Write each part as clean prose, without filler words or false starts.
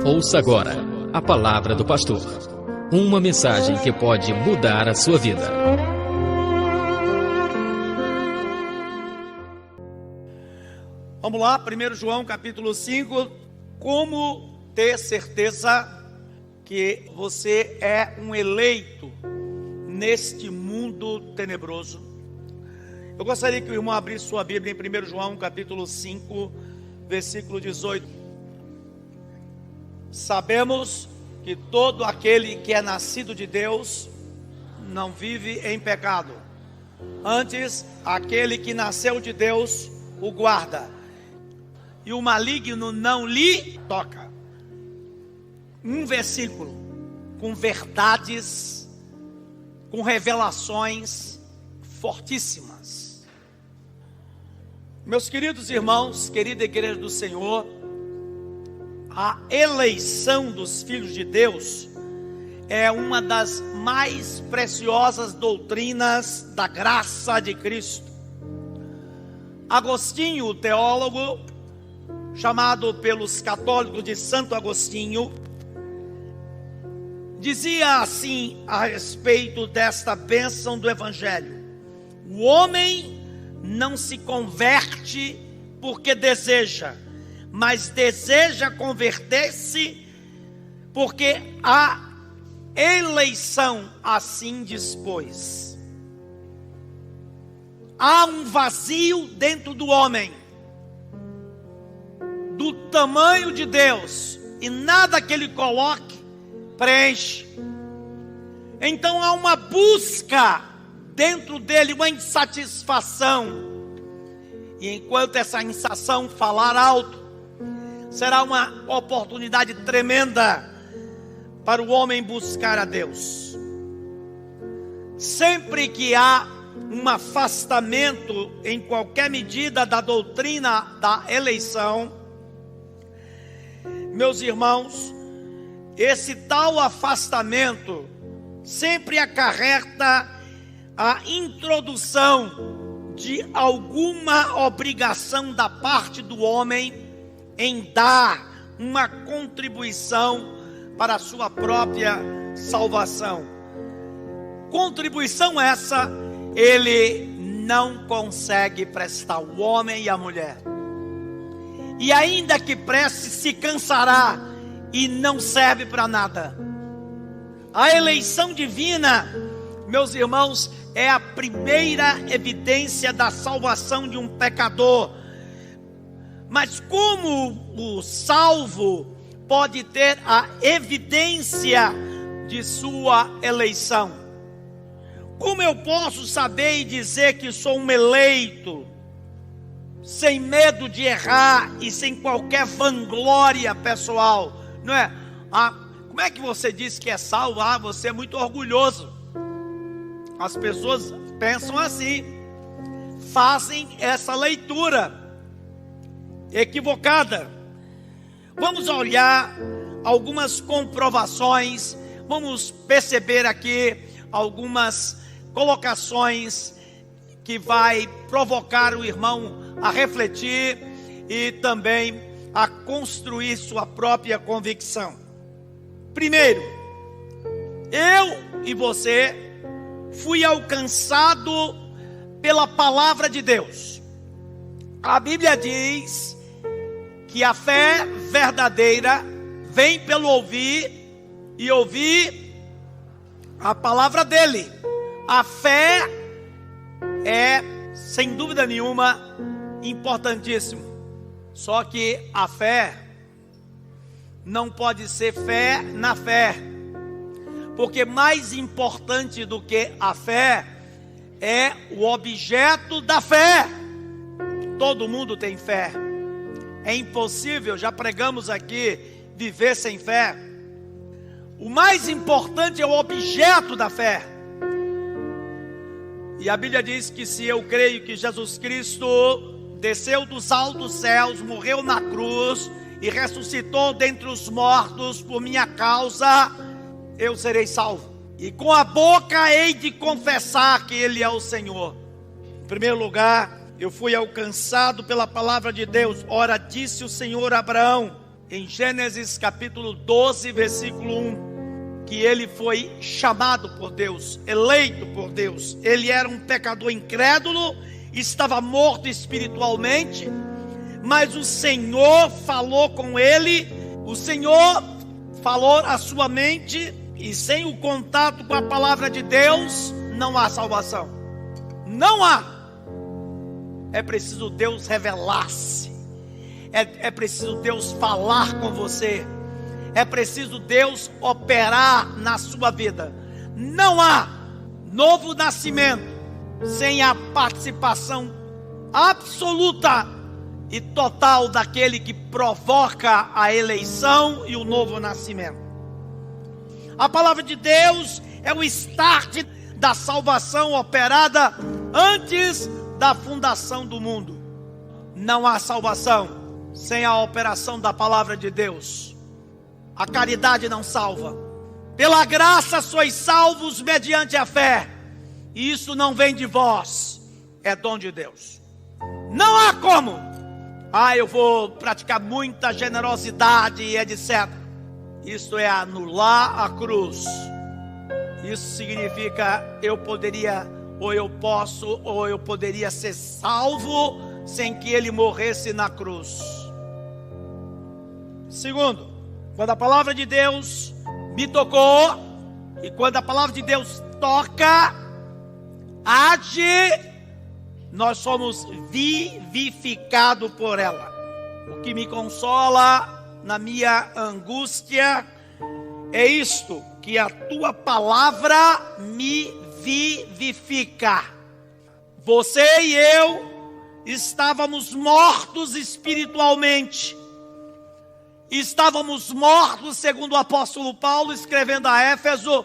Ouça agora a palavra do pastor. Uma mensagem que pode mudar a sua vida. Vamos lá, 1 João capítulo 5. Como ter certeza que você é um eleito neste mundo tenebroso? Eu gostaria que o irmão abrisse sua Bíblia em 1 João capítulo 5, versículo 18. Sabemos que todo aquele que é nascido de Deus não vive em pecado. Antes, aquele que nasceu de Deus o guarda, e o maligno não lhe toca. Um versículo com verdades, com revelações fortíssimas. Meus queridos irmãos, querida igreja do Senhor, a eleição dos filhos de Deus é uma das mais preciosas doutrinas da graça de Cristo. Agostinho, o teólogo, chamado pelos católicos de Santo Agostinho, dizia assim a respeito desta bênção do Evangelho: o homem não se converte porque deseja, mas deseja converter-se porque a eleição assim dispôs. Há um vazio dentro do homem, do tamanho de Deus, e nada que ele coloque preenche. Então há uma busca dentro dele, uma insatisfação, e enquanto essa insatisfação falar alto, será uma oportunidade tremenda para o homem buscar a Deus. Sempre que há um afastamento em qualquer medida da doutrina da eleição, meus irmãos, esse tal afastamento sempre acarreta a introdução de alguma obrigação da parte do homem em dar uma contribuição para a sua própria salvação. Contribuição essa ele não consegue prestar, o homem e a mulher. E ainda que preste, se cansará e não serve para nada. A eleição divina, meus irmãos, é a primeira evidência da salvação de um pecador. Mas como o salvo pode ter a evidência de sua eleição? Como eu posso saber e dizer que sou um eleito, sem medo de errar e sem qualquer vanglória pessoal, não é? Como é que você diz que é salvo? Você é muito orgulhoso. As pessoas pensam assim, fazem essa leitura equivocada. Vamos olhar algumas comprovações, vamos perceber aqui algumas colocações que vai provocar o irmão a refletir e também a construir sua própria convicção. Primeiro, eu e você fui alcançado pela palavra de Deus. A Bíblia diz que a fé verdadeira vem pelo ouvir e ouvir a palavra dele. A fé é, sem dúvida nenhuma, importantíssimo. Só que a fé não pode ser fé na fé, porque mais importante do que a fé é o objeto da fé. Todo mundo tem fé. É impossível, já pregamos aqui, viver sem fé. O mais importante é o objeto da fé. E a Bíblia diz que se eu creio que Jesus Cristo desceu dos altos céus, morreu na cruz e ressuscitou dentre os mortos por minha causa, eu serei salvo. E com a boca hei de confessar que Ele é o Senhor. Em primeiro lugar, eu fui alcançado pela palavra de Deus. Ora, disse o Senhor a Abraão: em Gênesis capítulo 12, versículo 1, que ele foi chamado por Deus, eleito por Deus. Ele era um pecador incrédulo, estava morto espiritualmente, mas o Senhor falou com ele, o Senhor falou à sua mente, e sem o contato com a palavra de Deus, não há salvação. Não há. É preciso Deus revelar-se. É preciso Deus falar com você. É preciso Deus operar na sua vida. Não há novo nascimento sem a participação absoluta e total daquele que provoca a eleição e o novo nascimento. A palavra de Deus é o start da salvação operada antes da fundação do mundo. Não há salvação sem a operação da palavra de Deus. A caridade não salva. Pela graça sois salvos mediante a fé. E isso não vem de vós, é dom de Deus. Não há como. Eu vou praticar muita generosidade e etc. Isso é anular a cruz. Isso significa eu poderia, ou eu posso, ou eu poderia ser salvo sem que ele morresse na cruz. Segundo, quando a palavra de Deus me tocou, e quando a palavra de Deus toca, age, nós somos vivificados por ela. O que me consola na minha angústia é isto, que a tua palavra me vivifica. Você e eu estávamos mortos espiritualmente. Estávamos mortos, segundo o apóstolo Paulo, escrevendo a Éfeso,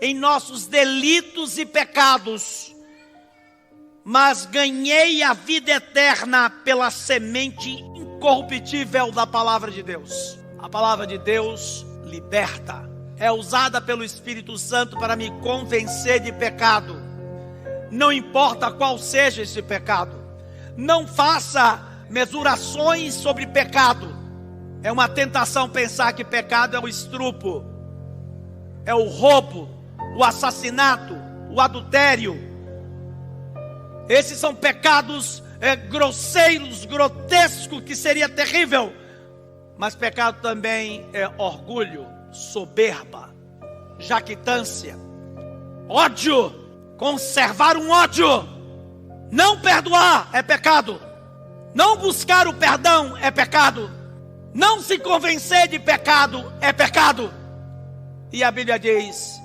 em nossos delitos e pecados. Mas ganhei a vida eterna pela semente incorruptível da palavra de Deus. A palavra de Deus liberta. É usada pelo Espírito Santo para me convencer de pecado. Não importa qual seja esse pecado. Não faça mesurações sobre pecado. É uma tentação pensar que pecado é o estrupo, é o roubo, o assassinato, o adultério. Esses são pecados grosseiros, grotescos, que seria terrível. Mas pecado também é orgulho, soberba, jactância, ódio, conservar um ódio. Não perdoar é pecado. Não buscar o perdão é pecado. Não se convencer de pecado é pecado. E a Bíblia diz,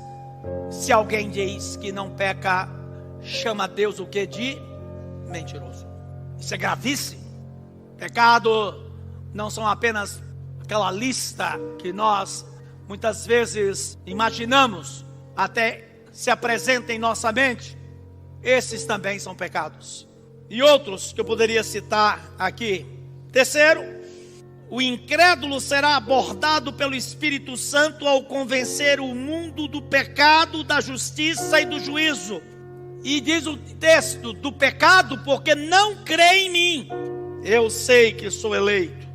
se alguém diz que não peca, chama Deus o que? De mentiroso. Isso é gravíssimo. Pecado não são apenas aquela lista que nós muitas vezes imaginamos, até se apresenta em nossa mente. Esses também são pecados. E outros que eu poderia citar aqui. Terceiro, o incrédulo será abordado pelo Espírito Santo ao convencer o mundo do pecado, da justiça e do juízo. E diz o texto, do pecado, porque não crê em mim. Eu sei que sou eleito.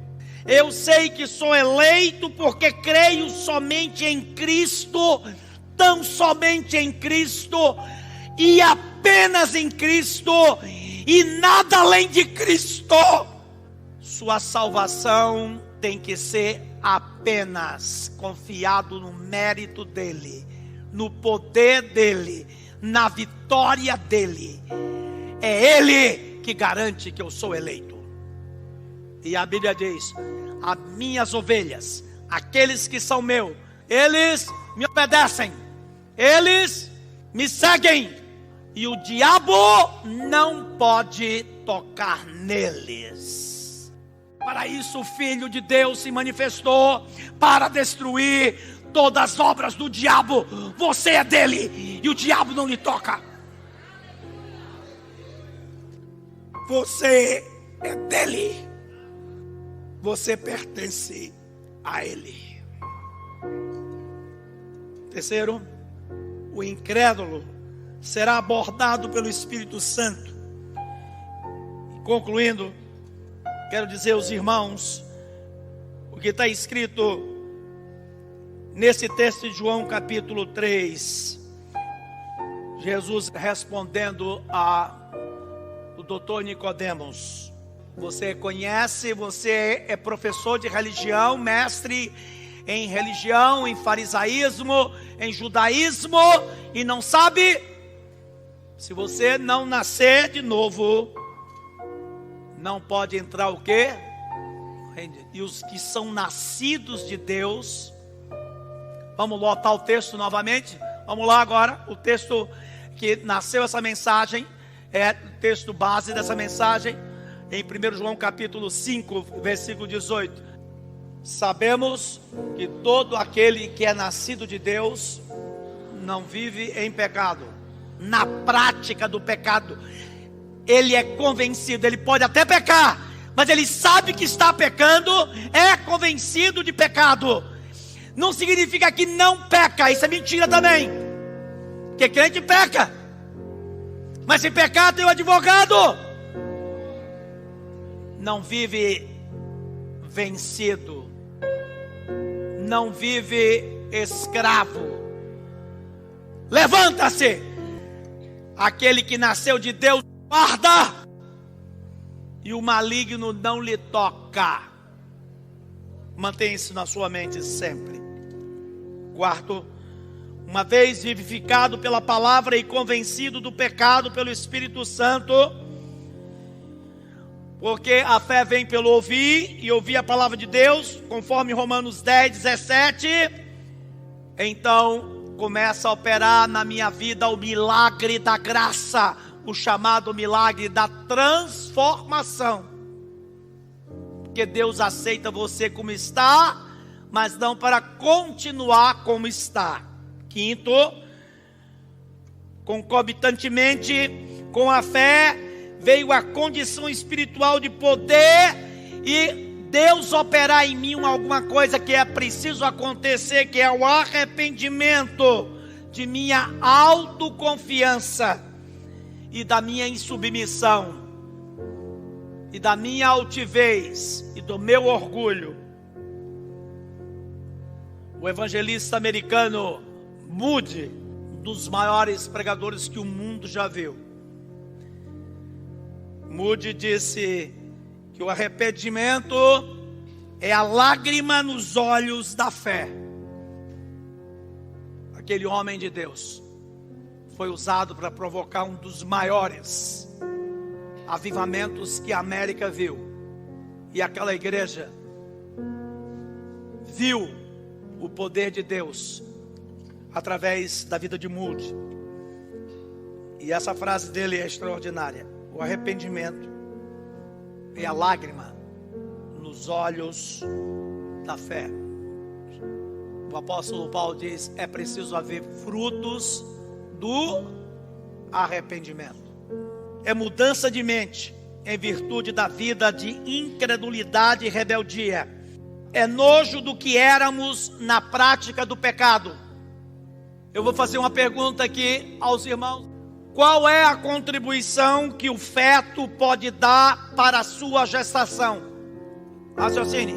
Eu sei que sou eleito porque creio somente em Cristo, tão somente em Cristo, e apenas em Cristo, e nada além de Cristo. Sua salvação tem que ser apenas confiado no mérito dele, no poder dele, na vitória dele. É ele que garante que eu sou eleito. E a Bíblia diz, as minhas ovelhas, aqueles que são meus, eles me obedecem, eles me seguem, e o diabo não pode tocar neles. Para isso o Filho de Deus se manifestou, para destruir todas as obras do diabo. Você é dele, e o diabo não lhe toca. Você é dele, você pertence a ele. Terceiro, o incrédulo será abordado pelo Espírito Santo. Concluindo, quero dizer aos irmãos, o que está escrito nesse texto de João capítulo 3. Jesus respondendo ao doutor Nicodemos: você conhece, você é professor de religião, mestre em religião, em farisaísmo, em judaísmo, e não sabe? Se você não nascer de novo, não pode entrar o quê? E os que são nascidos de Deus, vamos lotar o texto novamente? Vamos lá agora, o texto que nasceu essa mensagem, é o texto base dessa mensagem, em 1 João capítulo 5, versículo 18. Sabemos que todo aquele que é nascido de Deus não vive em pecado. Na prática do pecado, ele é convencido, ele pode até pecar, mas ele sabe que está pecando, é convencido de pecado. Não significa que não peca, isso é mentira também, porque crente peca, mas se pecar tem o advogado. Não vive vencido, não vive escravo. Levanta-se, aquele que nasceu de Deus guarda, e o maligno não lhe toca. Mantenha isso na sua mente sempre. Quarto, uma vez vivificado pela palavra e convencido do pecado pelo Espírito Santo, porque a fé vem pelo ouvir, e ouvir a palavra de Deus, conforme Romanos 10, 17, então começa a operar na minha vida o milagre da graça, o chamado milagre da transformação. Porque Deus aceita você como está, mas não para continuar como está. Quinto, concomitantemente com a fé, veio a condição espiritual de poder e Deus operar em mim alguma coisa que é preciso acontecer, que é o arrependimento de minha autoconfiança e da minha insubmissão e da minha altivez e do meu orgulho. O evangelista americano Moody, um dos maiores pregadores que o mundo já viu, Moody disse que o arrependimento é a lágrima nos olhos da fé. Aquele homem de Deus foi usado para provocar um dos maiores avivamentos que a América viu. E aquela igreja viu o poder de Deus através da vida de Moody. E essa frase dele é extraordinária. O arrependimento é a lágrima nos olhos da fé. O apóstolo Paulo diz: é preciso haver frutos do arrependimento. É mudança de mente em virtude da vida de incredulidade e rebeldia. É nojo do que éramos na prática do pecado. Eu vou fazer uma pergunta aqui aos irmãos. Qual é a contribuição que o feto pode dar para a sua gestação? Raciocine.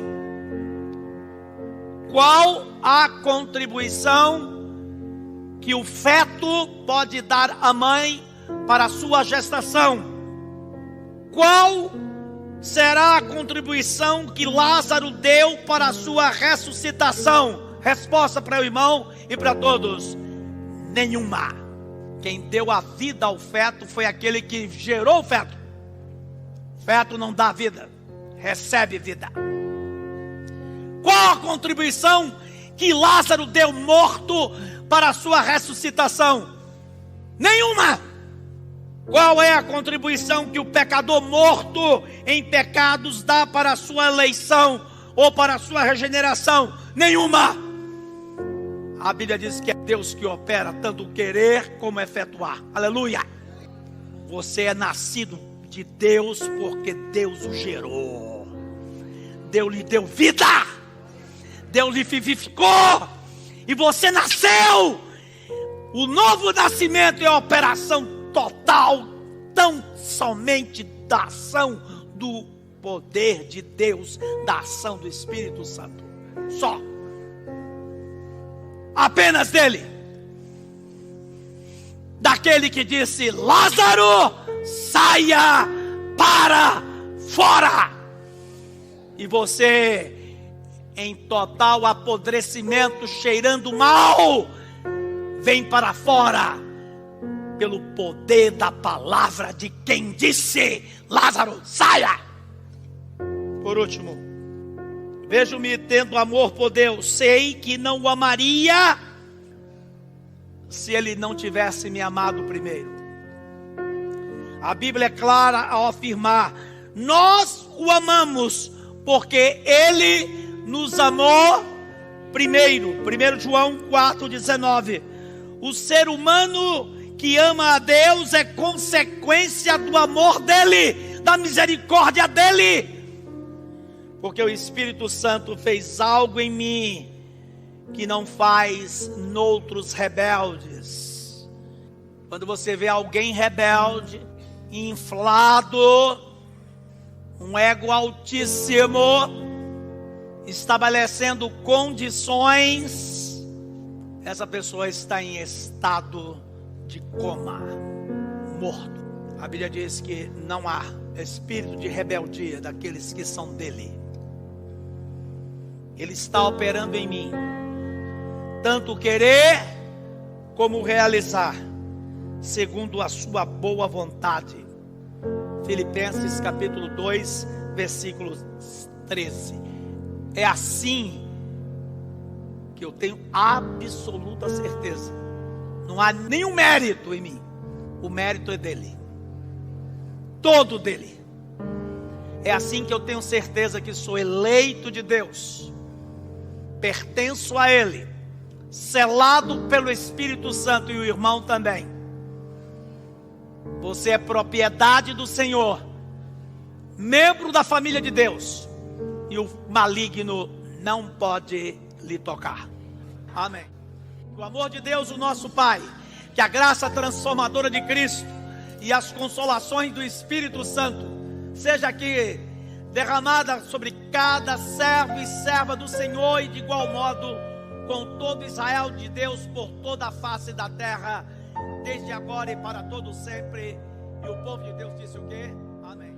Qual a contribuição que o feto pode dar à mãe para a sua gestação? Qual será a contribuição que Lázaro deu para a sua ressuscitação? Resposta para o irmão e para todos: nenhuma. Quem deu a vida ao feto foi aquele que gerou o feto. Feto não dá vida, recebe vida. Qual a contribuição que Lázaro deu morto para a sua ressuscitação? Nenhuma. Qual é a contribuição que o pecador morto em pecados dá para a sua eleição ou para a sua regeneração? Nenhuma. A Bíblia diz que é Deus que opera tanto o querer como efetuar. Aleluia. Você é nascido de Deus porque Deus o gerou. Deus lhe deu vida. Deus lhe vivificou. E você nasceu. O novo nascimento é a operação total, tão somente da ação do poder de Deus, da ação do Espírito Santo. Só. Apenas dele. Daquele que disse: Lázaro, saia para fora. E você, em total apodrecimento, cheirando mal, vem para fora, pelo poder da palavra de quem disse: Lázaro, saia. Por último, vejo-me tendo amor por Deus. Sei que não o amaria se ele não tivesse me amado primeiro. A Bíblia é clara ao afirmar: nós o amamos porque ele nos amou primeiro. 1 João 4,19. O ser humano que ama a Deus é consequência do amor dele, da misericórdia dele. Porque o Espírito Santo fez algo em mim que não faz noutros rebeldes. Quando você vê alguém rebelde, inflado, um ego altíssimo, estabelecendo condições, essa pessoa está em estado de coma, morto. A Bíblia diz que não há espírito de rebeldia daqueles que são dele. Ele está operando em mim, tanto querer como realizar, segundo a sua boa vontade. Filipenses capítulo 2, versículo 13. É assim que eu tenho absoluta certeza. Não há nenhum mérito em mim. O mérito é dele. Todo dele. É assim que eu tenho certeza que sou eleito de Deus. Pertenço a ele. Selado pelo Espírito Santo, e o irmão também. Você é propriedade do Senhor. Membro da família de Deus. E o maligno não pode lhe tocar. Amém. O amor de Deus, o nosso Pai, que a graça transformadora de Cristo e as consolações do Espírito Santo seja aqui derramada sobre cada servo e serva do Senhor, e de igual modo com todo Israel de Deus por toda a face da terra, desde agora e para todo sempre. E o povo de Deus disse o quê? Amém.